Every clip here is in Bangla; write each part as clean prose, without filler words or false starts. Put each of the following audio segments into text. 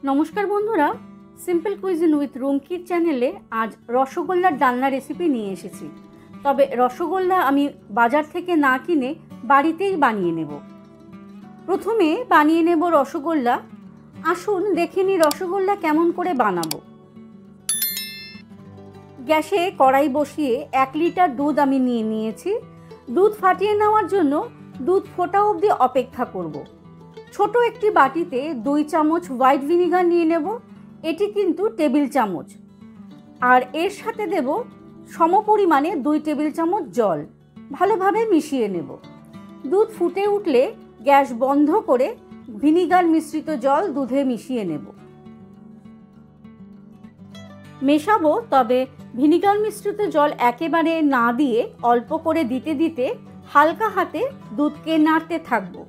নমস্কার বন্ধুরা, সিম্পল কুইজিন উইথ রুমকির চ্যানেলে আজ রসগোল্লার ডালনা রেসিপি নিয়ে এসেছি। তবে রসগোল্লা আমি বাজার থেকে না কিনে বাড়িতেই বানিয়ে নেব। প্রথমে বানিয়ে নেব রসগোল্লা। আসুন দেখে নিই রসগোল্লা কেমন করে বানাবো। গ্যাসে কড়াই বসিয়ে 1 লিটার দুধ আমি নিয়ে নিয়েছি। দুধ ফাটিয়ে নেওয়ার জন্য দুধ ফোটা অবধি অপেক্ষা করব। ছোট একটি বাটিতে 2 চামচ হোয়াইট ভিনিগার নিয়ে নেব। এটি কিন্তু টেবিল চামচ। আর এর সাথে দেব সমপরিমাণে 2 টেবিল চামচ জল। ভালোভাবে মিশিয়ে নেব। দুধ ফুটে উঠলে গ্যাস বন্ধ করে ভিনিগার মিশ্রিত জল দুধে মিশিয়ে নেব। মেশাবো, তবে ভিনিগার মিশ্রিত জল একেবারে না দিয়ে অল্প করে দিতে দিতে হালকা হাতে দুধকে নাড়তে থাকবো।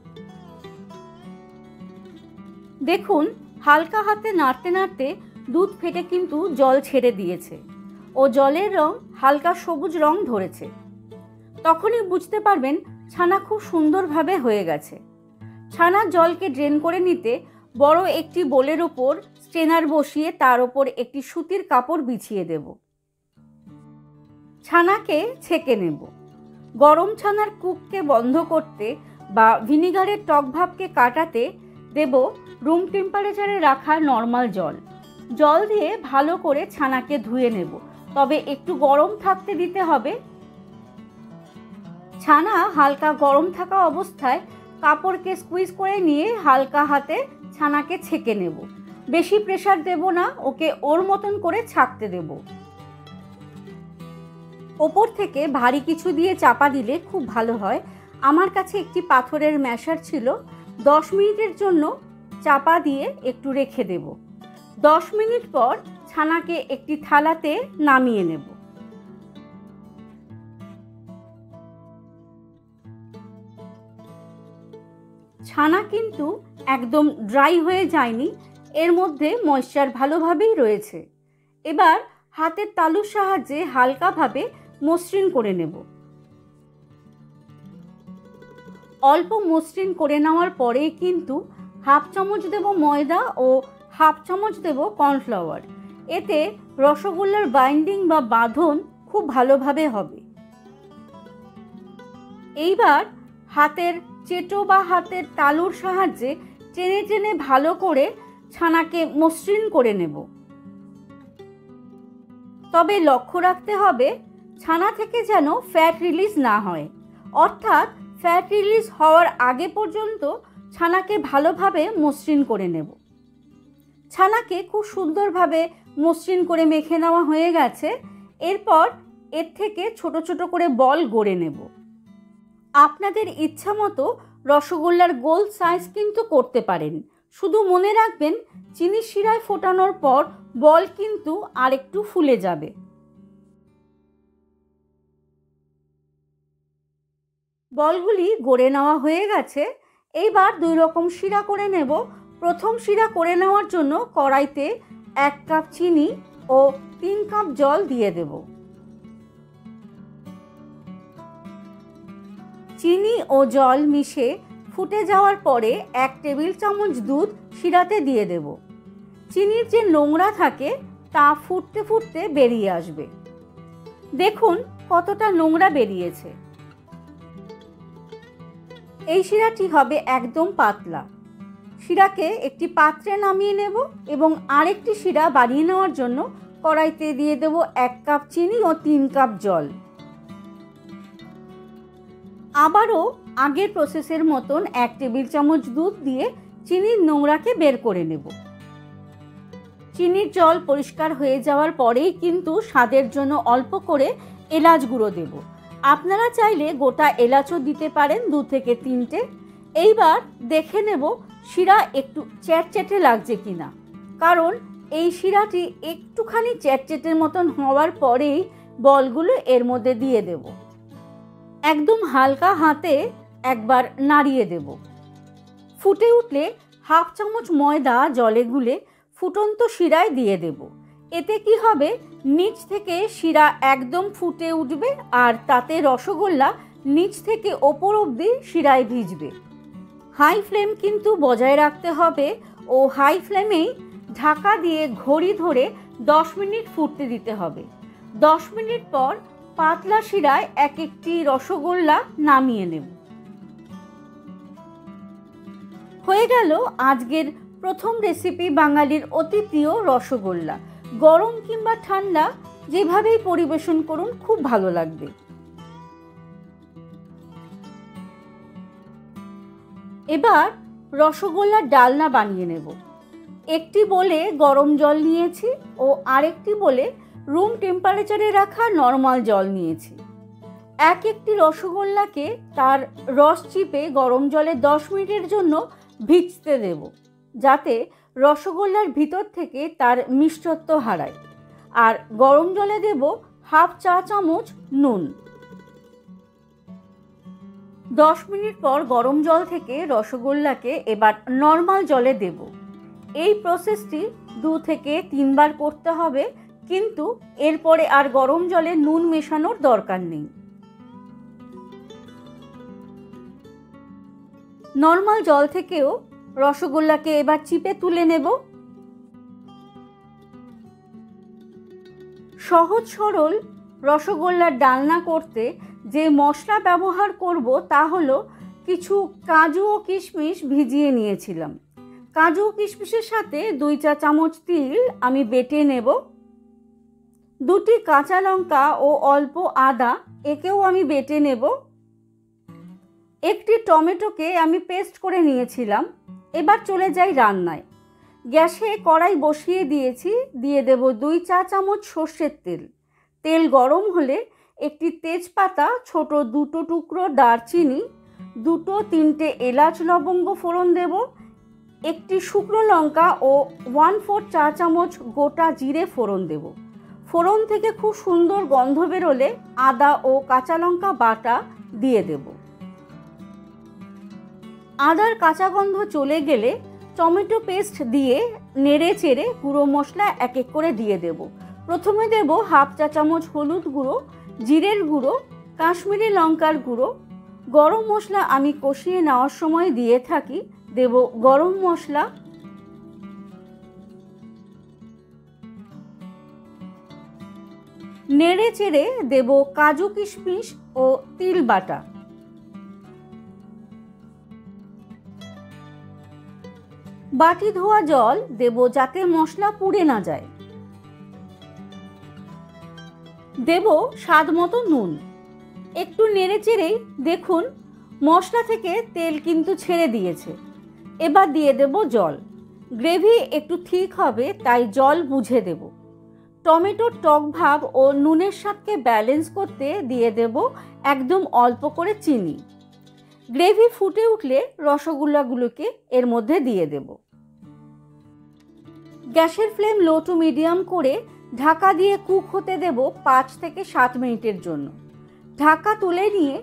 দেখুন, হালকা হাতে নাড়তে নাড়তে দুধ ফেটে কিন্তু জল ছেড়ে দিয়েছে ও জলের রং হালকা সবুজ রং ধরেছে। তখনই বুঝতে পারবেন ছানা খুব সুন্দরভাবে হয়ে গেছে। ছানার জলকে ড্রেন করে নিতে বড় একটি বোলের ওপর স্ট্রেনার বসিয়ে তার ওপর একটি সুতির কাপড় বিছিয়ে দেব। ছানাকে ছেঁকে নেব। গরম ছানার কুককে বন্ধ করতে বা ভিনিগারের টক ভাবকে কাটাতে দেব রুম টেম্পারেচারে রাখা নর্মাল জল। জল দিয়ে ভালো করে ছানাকে ধুয়ে নেব, তবে একটু গরম থাকতে দিতে হবে। ছানা হালকা গরম থাকা অবস্থায় কাপড়কে স্কুইজ করে নিয়ে হালকা হাতে ছানাকে ছেঁকে নেব। বেশি প্রেসার দেব না, ওকে ওর মতন করে ছাকতে দেব। ওপর থেকে ভারী কিছু দিয়ে চাপা দিলে খুব ভালো হয়। আমার কাছে একটি পাথরের ম্যাশার ছিল। 10 মিনিটের জন্য চাপা দিয়ে একটু রেখে দেব। 10 মিনিট পর ছানাকে একটি থালাতে নামিয়ে নেব। ছানা কিন্তু একদম ড্রাই হয়ে যায়নি, এর মধ্যে ময়েশ্চার ভালোভাবেই রয়েছে। এবার হাতের তালুর সাহায্যে হালকাভাবে মসৃণ করে নেব। অল্প মসৃণ করে নেওয়ার পরে কিন্তু হাফ চামচ দেব ময়দা ও হাফ চামচ দেব কর্নফ্লাওয়ার। এতে রসগোল্লার বাইন্ডিং বা বাঁধন খুব ভালোভাবে হবে। এইবার হাতের চেটো বা হাতের তালুর সাহায্যে টেনে টেনে ভালো করে ছানাকে মসৃণ করে নেব। তবে লক্ষ্য রাখতে হবে ছানা থেকে যেন ফ্যাট রিলিজ না হয়, অর্থাৎ ফ্যাট রিলিজ হওয়ার আগে পর্যন্ত ছানাকে ভালোভাবে মসৃণ করে নেব। ছানাকে খুব সুন্দরভাবে মসৃণ করে মেখে নেওয়া হয়ে গেছে। এরপর এর থেকে ছোট ছোট করে বল গড়ে নেব। আপনাদের ইচ্ছা মতো রসগোল্লার গোল সাইজ কিন্তু করতে পারেন। শুধু মনে রাখবেন চিনির শিরায় ফোটানোর পর বল কিন্তু আরেকটু ফুলে যাবে। বলগুলি গড়ে নেওয়া হয়ে গেছে। এইবার 2 রকম শিরা করে নেব। প্রথম শিরা করে নেওয়ার জন্য কড়াইতে 1 কাপ চিনি ও 3 কাপ জল দিয়ে দেব। চিনি ও জল মিশে ফুটে যাওয়ার পরে 1 টেবিল চামচ দুধ শিরাতে দিয়ে দেব। চিনির যে নোংরা থাকে তা ফুটতে ফুটতে বেরিয়ে আসবে। দেখুন কতটা নোংরা বেরিয়েছে। এই শিরাটি হবে একদম পাতলা। শিরাকে একটি পাত্রে নামিয়ে নেব এবং আরেকটি শিরা বানিয়ে নেওয়ার জন্য কড়াইতে দিয়ে দেব 1 কাপ চিনি ও 3 কাপ জল। আবারও আগের প্রসেসের মতন 1 টেবিল চামচ দুধ দিয়ে চিনির নোংরাকে বের করে নেব। চিনির জল পরিষ্কার হয়ে যাওয়ার পরেই কিন্তু স্বাদের জন্য অল্প করে এলাচ গুঁড়ো দেব। আপনারা চাইলে গোটা এলাচও দিতে পারেন, 2 থেকে 3টে। এইবার দেখে নেব শিরা একটু চ্যাটচ্যাটে লাগছে কিনা, কারণ এই শিরাটি একটুখানি চ্যাটচ্যাটের মতন হওয়ার পরেই বলগুলো এর মধ্যে দিয়ে দেব। একদম হালকা হাতে একবার নাড়িয়ে দেব। ফুটে উঠলে হাফ চামচ ময়দা জলে গুলে ফুটন্ত শিরায় দিয়ে দেব। এতে কি হবে, নিচ থেকে শিরা একদম ফুটে উঠবে আর তাতে রসগোল্লা নিচ থেকে ওপর অবধি শিরায় ভিজবে। হাই ফ্লেম কিন্তু বজায় রাখতে হবে ও হাই ফ্লেমেই ঢাকা দিয়ে ঘড়ি ধরে 10 মিনিট ফুটতে দিতে হবে। 10 মিনিট পর পাতলা শিরায় এক একটি রসগোল্লা নামিয়ে নেব। হয়ে গেল আজকের প্রথম রেসিপি, বাঙালির অতি প্রিয় রসগোল্লা। গরম কিংবা ঠান্ডা যেভাবেই পরিবেশন করুন খুব ভালো লাগবে। এবার রসগোল্লার ডালনা বানিয়ে নেব। একটি বলে গরম জল নিয়েছি ও আরেকটি বলে রুম টেম্পারেচারে রাখা নর্মাল জল নিয়েছি। এক একটি রসগোল্লাকে তার রস চিপে গরম জলে 10 মিনিটের জন্য ভিজতে দেব, যাতে রসগোল্লার ভিতর থেকে তার মিষ্টত্ব হারায়। আর গরম জলে দেব হাফ চা চামচ নুন। 10 মিনিট পর গরম জল থেকে রসগোল্লাকে এবার নর্মাল জলে দেব। এই প্রসেসটি 2 থেকে 3 বার করতে হবে, কিন্তু এরপরে আর গরম জলে নুন মেশানোর দরকার নেই। নর্মাল জল থেকেও রসগোল্লাকে এবার চিপে তুলে নেব। সহজ সরল রসগোল্লার ডালনা করতে যে মশলা ব্যবহার করব তা হলো কিছু কাজু ও কিশমিশ ভিজিয়ে নিয়েছিলাম। কাজু ও কিশমিশের সাথে 2 চা চামচ তিল আমি বেটে নেব। 2টি কাঁচা লঙ্কা ও অল্প আদা একেও আমি বেটে নেব। একটি টমেটোকে আমি পেস্ট করে নিয়েছিলাম। এবার চলে যাই রান্নায়। গ্যাসে কড়াই বসিয়ে দিয়েছি, দিয়ে দেব 2 চা চামচ সর্ষের তেল। তেল গরম হলে একটি তেজপাতা, ছোট 2 টুকরো দারচিনি, 2-3টে এলাচ লবঙ্গ ফোড়ন দেব। একটি শুকনো লঙ্কা ও 1/4 চা চামচ গোটা জিরে ফোড়ন দেব। ফোড়ন থেকে খুব সুন্দর গন্ধ বেরোলে আদা ও কাঁচা লঙ্কা বাটা দিয়ে দেব। আদার কাঁচা গন্ধ চলে গেলে টমেটো পেস্ট দিয়ে নেড়ে চেড়ে গুঁড়ো মশলা এক এক করে দিয়ে দেব। প্রথমে দেব হাফ চা চামচ হলুদ গুঁড়ো, জিরের গুঁড়ো, কাশ্মীরি লঙ্কার গুঁড়ো। গরম মশলা আমি কষিয়ে নেওয়ার সময় দিয়ে থাকি। দেব গরম মশলা, নেড়ে চেড়ে দেব কাজু কিশমিশ ও তিল বাটা। বাটি ধোয়া জল দেব যাতে মশলা পুড়ে না যায়। দেব স্বাদ মতো নুন। একটু নেড়ে চেড়েই দেখুন মশলা থেকে তেল কিন্তু ছেড়ে দিয়েছে। এবার দিয়ে দেব জল। গ্রেভি একটু ঠিক হবে, তাই জল বুঝে দেব। টমেটোর টক ভাব ও নুনের স্বাদকে ব্যালেন্স করতে দিয়ে দেব একদম অল্প করে চিনি। গ্রেভি ফুটে উঠলে রসগোল্লাগুলোকে এর মধ্যে দিয়ে দেব। গ্যাসের ফ্লেম লো টু মিডিয়াম করে ঢাকা দিয়ে কুক হতে দেব 5 থেকে 7 মিনিটের জন্য। ঢাকা তুলে নিয়ে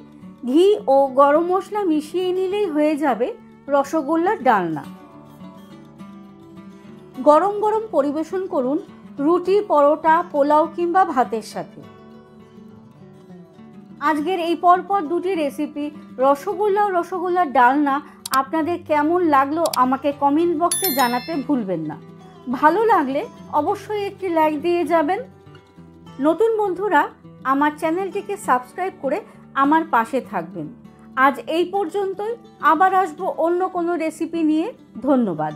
ঘি ও গরম মশলা মিশিয়ে নিলেই হয়ে যাবে রসগোল্লার ডালনা। গরম গরম পরিবেশন করুন রুটি, পরোটা, পোলাও কিংবা ভাতের সাথে। আজকের এই পরপর 2টি রেসিপি রসগোল্লা ও রসগোল্লার ডালনা আপনাদের কেমন লাগলো আমাকে কমেন্ট বক্সে জানাতে ভুলবেন না। ভালো লাগলে অবশ্যই একটি লাইক দিয়ে যাবেন। নতুন বন্ধুরা আমার চ্যানেলটিকে সাবস্ক্রাইব করে আমার পাশে থাকবেন। আজ এই পর্যন্তই, আবার আসবো অন্য কোনো রেসিপি নিয়ে। ধন্যবাদ।